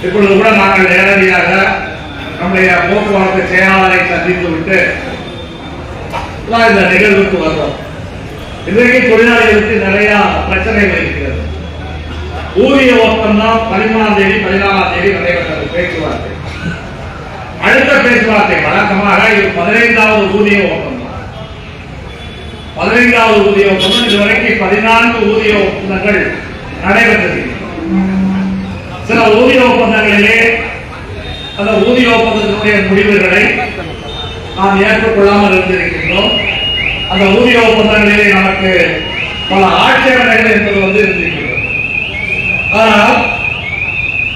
இப்பொழுது கூட நாங்கள் நேரடியாக நம்முடைய போக்குவரத்து செயலாளரை சந்தித்து விட்டு இந்த நிகழ்வுக்கு வந்தோம். இன்றைக்கு தொழிலாளிகளுக்கு நிறைய பிரச்சனைகள் இருக்கிறது. ஊதிய ஒப்பந்தம் 13ஆம் தேதி 14ஆம் தேதி நடைபெற்றது பேச்சுவார்த்தை. அடுத்த பேச்சுவார்த்தை வழக்கமாக இது 15வது ஊதிய ஒப்பந்தம். 15வது ஊதிய ஒப்பந்தம் இதுவரைக்கும் 14 ஊதிய ஒப்பந்தங்கள் நடைபெற்றது. சில ஊதிய ஒப்பந்தங்களிலே அந்த ஊதிய ஒப்பந்தத்தினுடைய முடிவுகளை நாம் ஏற்றுக்கொள்ளாமல் இருந்திருக்கின்றோம். அந்த ஊதிய ஒப்பந்தங்களிலே நமக்கு பல ஆட்சேபனைகள் என்பது இருந்திருக்கிறது. ஆனால்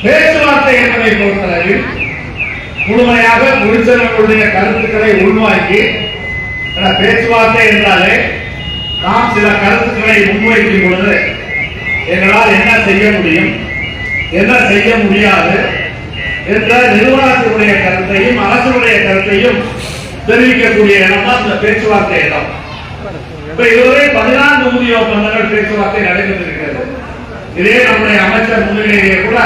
பேச்சுவார்த்தை என்பதை பொறுத்தளவில் முழுமையாக தொழிற்சங்கங்களுடைய கருத்துக்களை உள்வாங்கி, பேச்சுவார்த்தை என்றாலே நாம் சில கருத்துக்களை முன்வைக்கும் பொழுது எங்களால் என்ன செய்ய முடியும், என்ன செய்ய முடியாது என்ற நிறுவனத்தினுடைய கருத்தையும் அரசுடைய கருத்தையும் தெரிவிக்கக்கூடிய இடம் தான் இந்த பேச்சுவார்த்தை இடம். இப்ப இதுவரை 14 ஊதிய ஒப்பந்தங்கள் பேச்சுவார்த்தை நடைபெற்றிருக்கிறது. இதே நம்முடைய அமைச்சர் முன்னிலையிலே கூட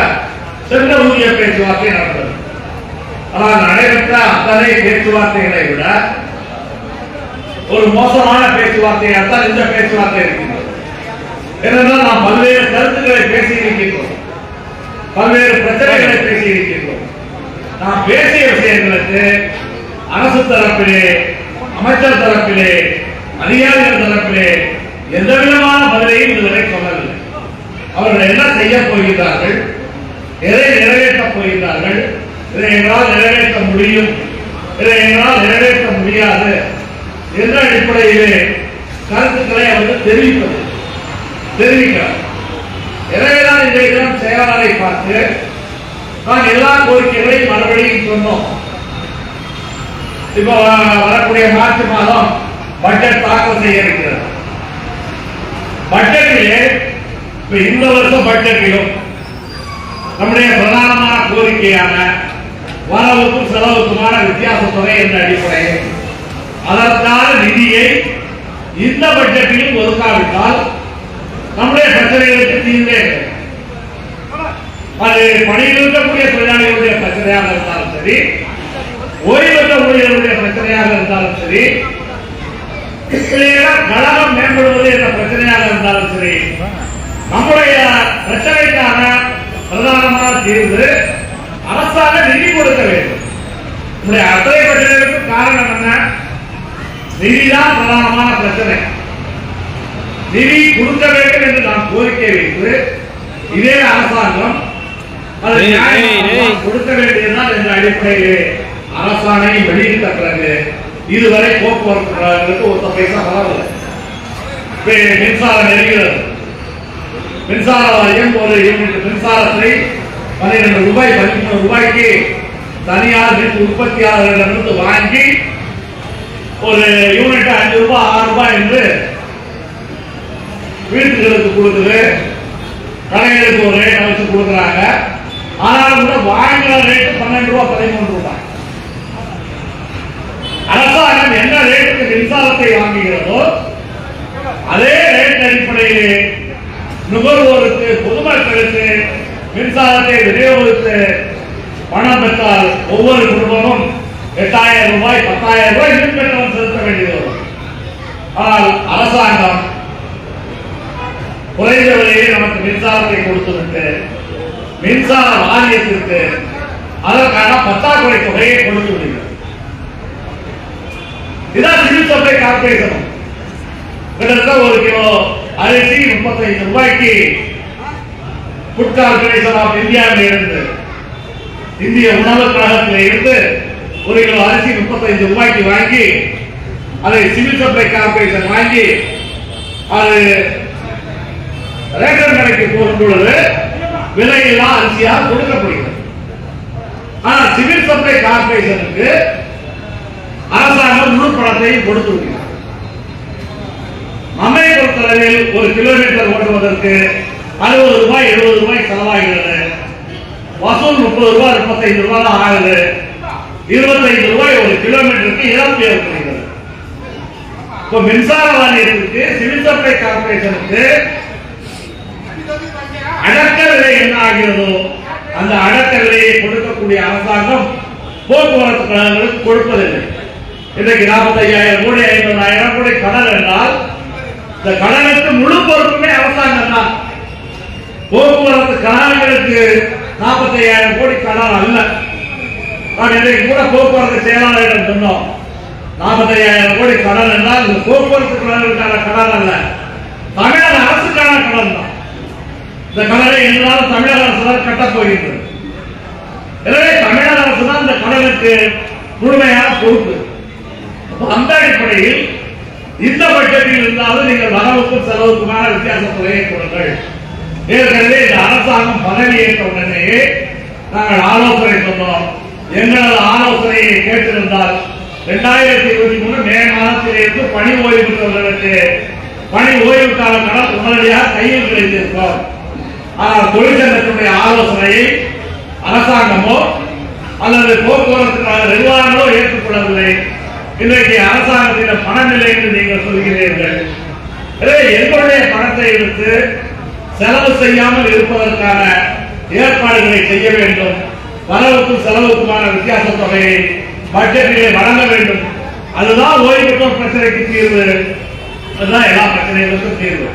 சென்ற ஊதிய பேச்சுவார்த்தை நடந்தது. ஆனால் நடைபெற்ற அத்தனை பேச்சுவார்த்தைகளை விட ஒரு மோசமான பேச்சுவார்த்தையால்தான் இந்த பேச்சுவார்த்தை இருக்கின்றது. ஏனென்றால் நாம் பல்வேறு கருத்துக்களை பேசி இருக்கின்றோம், பல்வேறு பிரச்சனைகளை பேசி இருக்கின்றோம். நாம் பேசிய விஷயங்களுக்கு அரசு தரப்பிலே, அமைச்சர் தரப்பிலே, அதிகாரிகள் தரப்பிலே எந்த விதமான பதிலையும் இதுவரை சொல்லவில்லை. அவர்கள் என்ன செய்ய போகிறார்கள், எதை நிறைவேற்றப் போகிறார்கள், இதை எங்களால் நிறைவேற்ற முடியும், இதை எங்களால் நிறைவேற்ற முடியாது என்ற அடிப்படையிலே கருத்துக்களை அவர்கள் தெரிவிக்கிறார். எனவேதான் இன்றைய தினம் செயலாளரை பார்த்து நான் எல்லா கோரிக்கைகளையும் மறுபடியும் சொன்னோம். இப்போ வரக்கூடிய மார்ச் மாதம் பட்ஜெட் தாக்கல் செய்ய இருக்கிறது. பட்ஜெட்டிலே இந்த வருஷம் பட்ஜெட்டிலும் நம்முடைய பிரதானமான கோரிக்கையான வரவுக்கும் செலவுக்குமான வித்தியாச தொகை என்ற அடிப்படையில் அதற்கான நிதியை இந்த பட்ஜெட்டிலும் ஒதுக்காவிட்டால் நம்முடைய பிரச்சனைகளுக்கு தீர்வே அது பணியில் இருக்கக்கூடிய தொழிலாளிகளுடைய பிரச்சனையாக இருந்தாலும் சரி, ஓய்வு பெற்ற ஊழியர்களுடைய பிரச்சனையாக இருந்தாலும் சரி, கழகம் மேம்படுவது என்ற பிரச்சனையாக இருந்தாலும் சரி, நம்முடைய பிரச்சனைக்கான பிரதானமான தீர்வு அரசாங்க நிதி கொடுக்க வேண்டும். நம்முடைய அத்தனை பிரச்சனைகளுக்கு காரணம் என்ன? நிதிதான் பிரதானமான பிரச்சனை. நிதி கொடுக்க வேண்டும் என்று நாம் கோரிக்கை வைத்து இதே அரசாங்கம் கொடுக்க வேண்டியதுதான் என்ற அடிப்படையிலே அரசாணை வெளியிட்ட பிறகு இதுவரை போக்குவரத்து ஒரு பைசா வரவில்லை. மின்சாரம் நெருங்கிறது. மின்சார வாரியம் ஒரு யூனிட் மின்சாரத்தை 12 ரூபாய் 13 ரூபாய்க்கு தனியார் மின் உற்பத்தியாளர்களிடமிருந்து வாங்கி ஒரு யூனிட் 5 ரூபாய் 6 ரூபாய் என்று வீட்டுகளுக்கு கொடுக்குது, கடைகளுக்கு ஒரு ரேட் அமைச்சு கொடுக்குறாங்க. ஆனாலும் கூட வாங்குற ரேட்டு 12 ரூபாய் 13 ரூபாய். அரசாங்கம் என்ன ரேட்டுக்கு மின்சாரத்தை வாங்குகிறதோ அதே ரேட் அடிப்படையிலே நுகர்வோருக்கு, பொதுமக்களுக்கு மின்சாரத்தை விநியோகித்து பணம் பெற்றால் ஒவ்வொரு குடும்பமும் 8000 ரூபாய் 10,000 ரூபாய் மின் கட்டணம் செலுத்த வேண்டியது வரும். ஆனால் அரசாங்கம் குறைந்த விலையை நமக்கு மின்சாரத்தை கொடுத்துவிட்டு மின்சார வாரியத்திற்கு அதற்கான பற்றாக்குறை தொகையை கொடுத்து விடுகிறது. இதான் சிவில் சப்ளை கார்பரேஷன். கிட்டத்தட்ட 1 கிலோ அரிசி 35 ரூபாய்க்கு ஃபுட் கார்பரேஷன் ஆஃப் இந்தியாவில் இருந்து, இந்திய உணவு கழகத்தில் இருந்து 1 கிலோ அரிசி 35 ரூபாய்க்கு வாங்கி அதை சிவில் சப்ளை கார்பரேஷன் வாங்கி அது ரேஷன் கடைக்கு போகும் பொழுது விலையில்லா அரிசியாக கொடுக்கப்படுகிறது. ஆனால் சிவில் சப்ளை கார்பரேஷனுக்கு அரசாங்கம் முழு பணத்தையும் கொடுத்து விடுகிறது. நம்மை பொறுத்தளவில் 1 கிலோமீட்டர் ஓடுவதற்கு 60 ரூபாய் 70 ரூபாய் செலவாகிறது. வசூல் 30 ரூபாய் 35 ரூபாய் தான் ஆகுது. 25 ரூபாய் 1 கிலோமீட்டருக்கு இழப்பு ஏற்படுகிறது. இப்போ மின்சார வாரியத்திற்கு, சிவில் சப்ளை கார்பரேஷனுக்கு அடக்க விலை என்ன ஆகிறதோ அந்த அடக்க விலையை கொடுக்கக்கூடிய அரசாங்கம் போக்குவரத்து கழகங்களுக்கு கொடுப்பதில்லை. இன்றைக்கு 45,000 கோடி 50,000 கோடி கடன் என்றால் இந்த கடனுக்கு முழு பொறுப்புமே அரசாங்கம் தான். போக்குவரத்து கழகங்களுக்கு 45,000 கோடி கடன் அல்ல. நான் இன்றைக்கு கூட போக்குவரத்து செயலாளரிடம் சொன்னோம், 45,000 கோடி கடன் என்றால் இந்த போக்குவரத்து கழகங்களுக்கான கடன் அல்ல, தமிழக அரசுக்கான கடன் தான். இந்த கடனை எங்களால் தமிழக அரசு தான் கட்டப் போகின்றது. எனவே தமிழக அரசு தான் இந்த கடனுக்கு முழுமையான பொறுப்பு. அந்த அடிப்படையில் இந்த பட்ஜெட்டில் இருந்தாலும் நீங்கள் வரவுக்கும் செலவுக்குமான வித்தியாச தொகையை கொடுங்கள். ஏற்கனவே இந்த அரசாங்கம் பதவியேற்ற உடனேயே நாங்கள் ஆலோசனை சொன்னோம். எங்களது ஆலோசனையை கேட்டிருந்தால் 2023 மே மாதத்திலிருந்து பணி ஓய்வு பெற்றவர்களுக்கு பணி ஓய்வுக்கான கடன் உடனடியாக கையில் கிடைத்திருக்கிறோம். ஆனால் தொழிற்சங்கத்தினுடைய ஆலோசனையை அரசாங்கமோ அல்லது போக்குவரத்து கழக நிர்வாகங்களோ ஏற்றுக்கொள்ளவில்லை. இன்றைக்கு அரசாங்கத்தின் பணமில்லை என்று நீங்கள் சொல்கிறீர்கள். எனவே எங்களுடைய பணத்தை எடுத்து செலவு செய்யாமல் இருப்பதற்கான ஏற்பாடுகளை செய்ய வேண்டும். வரவுக்கும் செலவுக்குமான வித்தியாச தொகையை பட்ஜெட்டிலே வழங்க வேண்டும். அதுதான் ஓய்வு பெற்றோர் பிரச்சனைக்கு தீர்வு. அதுதான் எல்லா பிரச்சனைகளுக்கும் தீர்வு.